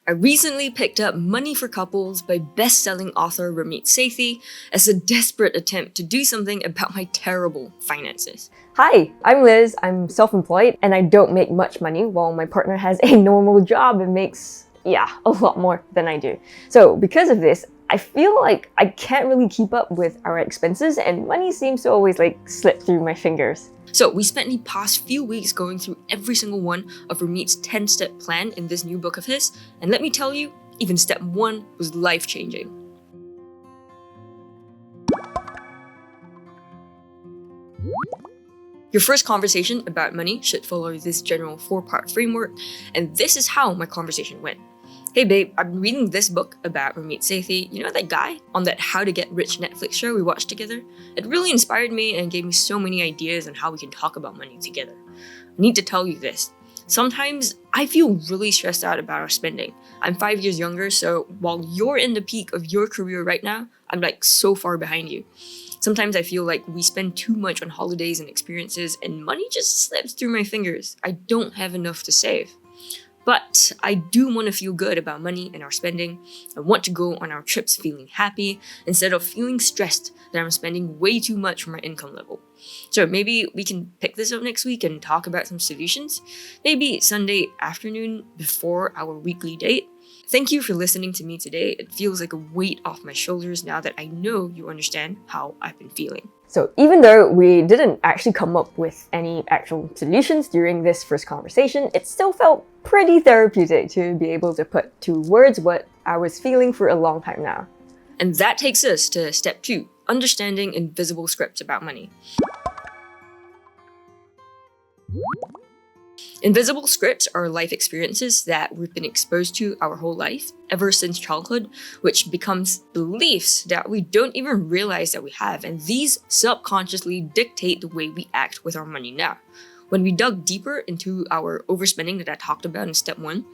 I recently picked up Money for Couples by best-selling author Ramit Sethi as a desperate attempt to do something about my terrible finances. Hi, I'm Liz. I'm self-employed and I don't make much money while my partner has a normal job and makes, a lot more than I do. So because of this, I feel like I can't really keep up with our expenses and money seems to always slip through my fingers. So we spent the past few weeks going through every single one of Ramit's 10-step plan in this new book of his, and let me tell you, even step 1 was life-changing. Your first conversation about money should follow this general 4-part framework, and this is how my conversation went. Hey babe, I've been reading this book about Ramit Sethi, you know that guy on that How to Get Rich Netflix show we watched together? It really inspired me and gave me so many ideas on how we can talk about money together. I need to tell you this. Sometimes I feel really stressed out about our spending. I'm 5 years younger, so while you're in the peak of your career right now, I'm so far behind you. Sometimes I feel like we spend too much on holidays and experiences and money just slips through my fingers. I don't have enough to save. But I do want to feel good about money and our spending. I want to go on our trips feeling happy instead of feeling stressed that I'm spending way too much for my income level. So maybe we can pick this up next week and talk about some solutions. Maybe Sunday afternoon before our weekly date. Thank you for listening to me today. It feels like a weight off my shoulders now that I know you understand how I've been feeling. So even though we didn't actually come up with any actual solutions during this first conversation, it still felt pretty therapeutic to be able to put to words what I was feeling for a long time now. And that takes us to step 2, understanding invisible scripts about money. Invisible scripts are life experiences that we've been exposed to our whole life, ever since childhood, which becomes beliefs that we don't even realize that we have, and these subconsciously dictate the way we act with our money now. When we dug deeper into our overspending that I talked about in step 1,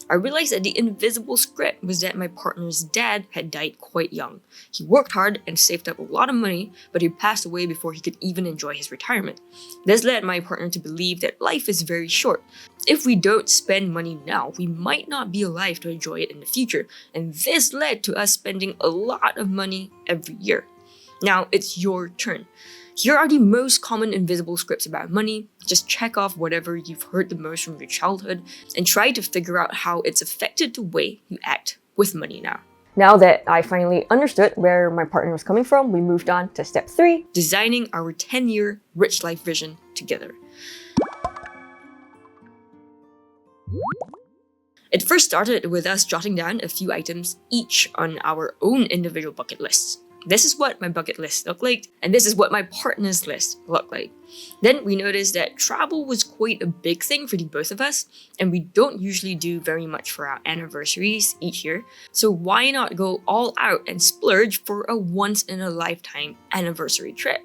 I realized that the invisible script was that my partner's dad had died quite young. He worked hard and saved up a lot of money, but he passed away before he could even enjoy his retirement. This led my partner to believe that life is very short. If we don't spend money now, we might not be alive to enjoy it in the future, and this led to us spending a lot of money every year. Now it's your turn. Here are the most common invisible scripts about money. Just check off whatever you've heard the most from your childhood and try to figure out how it's affected the way you act with money now. Now that I finally understood where my partner was coming from, we moved on to step 3. Designing our 10-year rich life vision together. It first started with us jotting down a few items each on our own individual bucket lists. This is what my bucket list looked like, and this is what my partner's list looked like. Then we noticed that travel was quite a big thing for the both of us, and we don't usually do very much for our anniversaries each year, so why not go all out and splurge for a once-in-a-lifetime anniversary trip?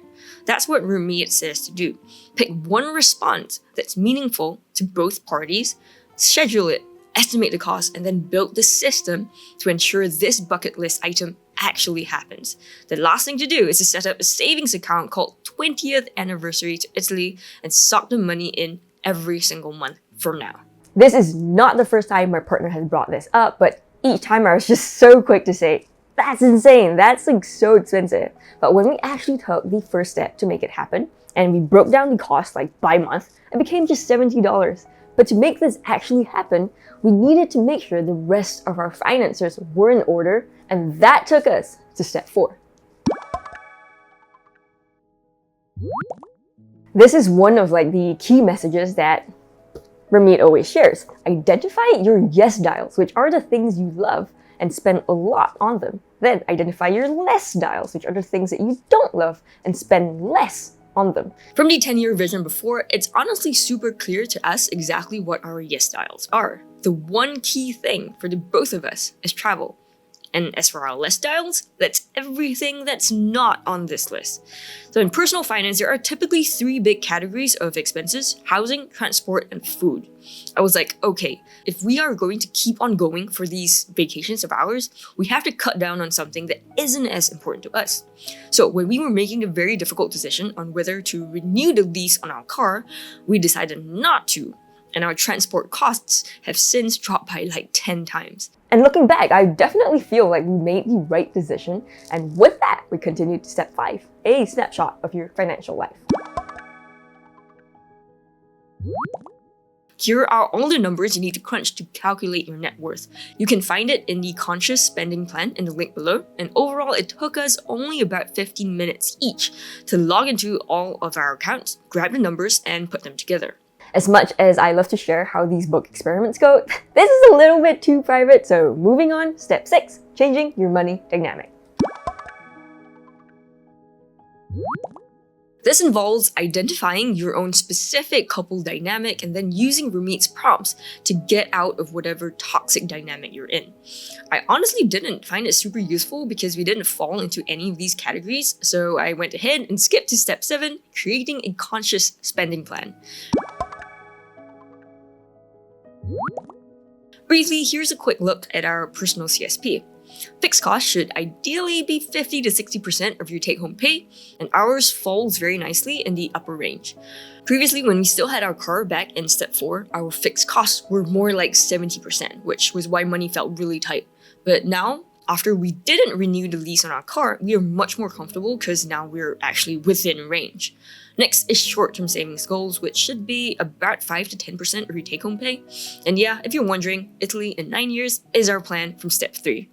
That's what Ramit says to do. Pick one response that's meaningful to both parties, schedule it, estimate the cost, and then build the system to ensure this bucket list item actually happens. The last thing to do is to set up a savings account called 20th Anniversary to Italy and sock the money in every single month from now. This is not the first time my partner has brought this up, but each time I was just so quick to say, that's insane, that's so expensive. But when we actually took the first step to make it happen, and we broke down the cost by month, it became just $70. But to make this actually happen, we needed to make sure the rest of our finances were in order, and that took us to step 4. This is one of the key messages that Ramit always shares. Identify your yes dials, which are the things you love, and spend a lot on them. Then identify your less dials, which are the things that you don't love, and spend less on them. From the 10-year vision before, it's honestly super clear to us exactly what our yes styles are. The one key thing for the both of us is travel. And as for our less styles, that's everything that's not on this list. So in personal finance, there are typically 3 big categories of expenses: housing, transport, and food. I was like, okay, if we are going to keep on going for these vacations of ours, we have to cut down on something that isn't as important to us. So when we were making a very difficult decision on whether to renew the lease on our car, we decided not to. And our transport costs have since dropped by 10 times. And looking back, I definitely feel like we made the right decision. And with that, we continued to step 5, a snapshot of your financial life. Here are all the numbers you need to crunch to calculate your net worth. You can find it in the conscious spending plan in the link below, and overall it took us only about 15 minutes each to log into all of our accounts, grab the numbers, and put them together. As much as I love to share how these book experiments go, this is a little bit too private, so moving on, step 6, changing your money dynamic. This involves identifying your own specific couple dynamic and then using Ramit's prompts to get out of whatever toxic dynamic you're in. I honestly didn't find it super useful because we didn't fall into any of these categories, so I went ahead and skipped to step 7, creating a conscious spending plan. Briefly, here's a quick look at our personal CSP. Fixed costs should ideally be 50 to 60% of your take-home pay, and ours falls very nicely in the upper range. Previously, when we still had our car back in step 4, our fixed costs were more like 70%, which was why money felt really tight. But now, after we didn't renew the lease on our car, we are much more comfortable because now we're actually within range. Next is short-term savings goals, which should be about 5 to 10% of your take-home pay. And yeah, if you're wondering, Italy in 9 years is our plan from step 3.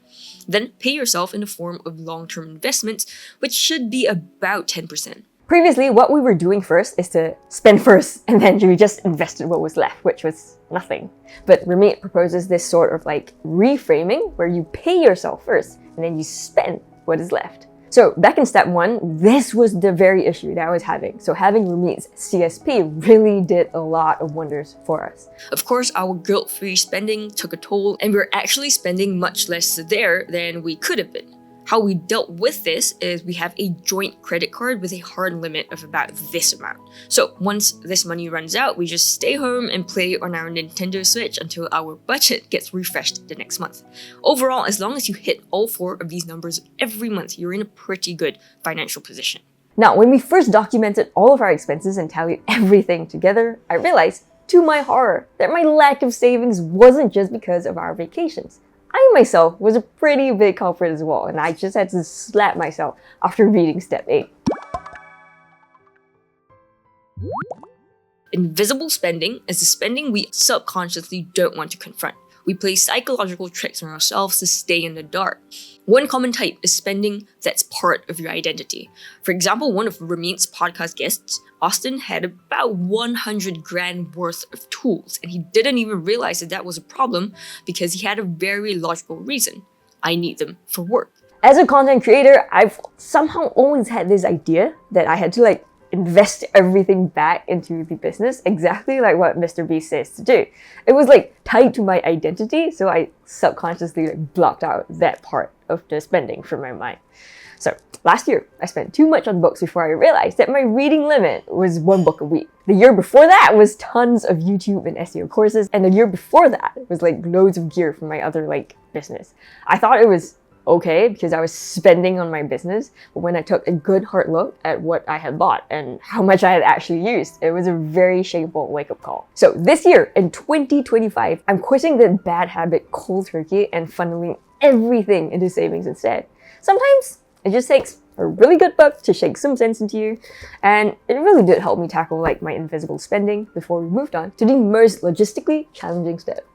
Then pay yourself in the form of long-term investments, which should be about 10%. Previously, what we were doing first is to spend first, and then we just invested what was left, which was nothing. But Ramit proposes this sort of like reframing where you pay yourself first, and then you spend what is left. So back in step 1, this was the very issue that I was having. So having Ramit's CSP really did a lot of wonders for us. Of course, our guilt-free spending took a toll, and we're actually spending much less there than we could have been. How we dealt with this is we have a joint credit card with a hard limit of about this amount. So once this money runs out, we just stay home and play on our Nintendo Switch until our budget gets refreshed the next month. Overall, as long as you hit all 4 of these numbers every month, you're in a pretty good financial position. Now, when we first documented all of our expenses and tallied everything together, I realized, to my horror, that my lack of savings wasn't just because of our vacations. I myself was a pretty big culprit as well, and I just had to slap myself after reading step 8. Invisible spending is the spending we subconsciously don't want to confront. We play psychological tricks on ourselves to stay in the dark. One common type is spending that's part of your identity. For example, one of Ramit's podcast guests, Austin, had about 100 grand worth of tools, and he didn't even realize that that was a problem because he had a very logical reason. I need them for work. As a content creator, I've somehow always had this idea that I had to invest everything back into the business, exactly like what Mr. Beast says to do. It was tied to my identity, so I subconsciously blocked out that part of the spending from my mind. So last year, I spent too much on books before I realized that my reading limit was 1 book a week. The year before that was tons of YouTube and SEO courses, and the year before that was loads of gear from my other business. I thought it was okay because I was spending on my business, but when I took a good hard look at what I had bought and how much I had actually used, it was a very shameful wake-up call. So this year, in 2025, I'm quitting the bad habit cold turkey and funneling everything into savings instead. Sometimes it just takes a really good book to shake some sense into you, and it really did help me tackle my invisible spending before we moved on to the most logistically challenging step.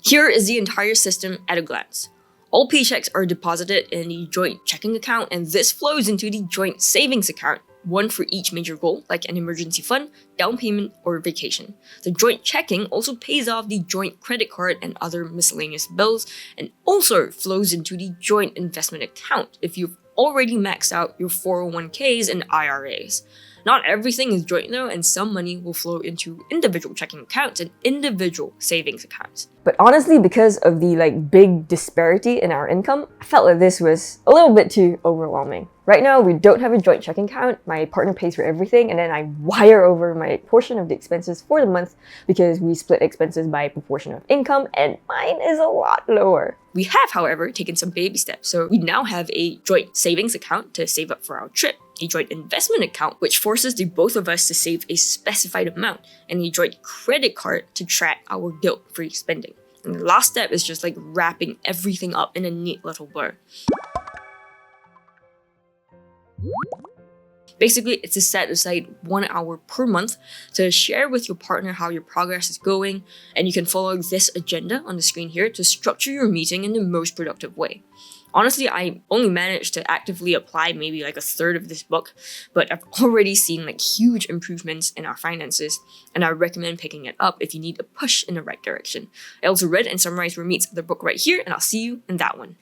Here is the entire system at a glance. All paychecks are deposited in the joint checking account, and this flows into the joint savings account, one for each major goal, like an emergency fund, down payment, or vacation. The joint checking also pays off the joint credit card and other miscellaneous bills, and also flows into the joint investment account if you've already maxed out your 401ks and IRAs. Not everything is joint though, and some money will flow into individual checking accounts and individual savings accounts. But honestly, because of the big disparity in our income, I felt like this was a little bit too overwhelming. Right now, we don't have a joint checking account. My partner pays for everything, and then I wire over my portion of the expenses for the month because we split expenses by proportion of income, and mine is a lot lower. We have, however, taken some baby steps. So we now have a joint savings account to save up for our trip, a joint investment account, which forces the both of us to save a specified amount, and a joint credit card to track our guilt-free spending. And the last step is just like wrapping everything up in a neat little blur. Basically, it's to set aside 1 hour per month to share with your partner how your progress is going, and you can follow this agenda on the screen here to structure your meeting in the most productive way. Honestly, I only managed to actively apply maybe like a third of this book, but I've already seen like huge improvements in our finances, and I recommend picking it up if you need a push in the right direction. I also read and summarized Ramit's other book right here, and I'll see you in that one.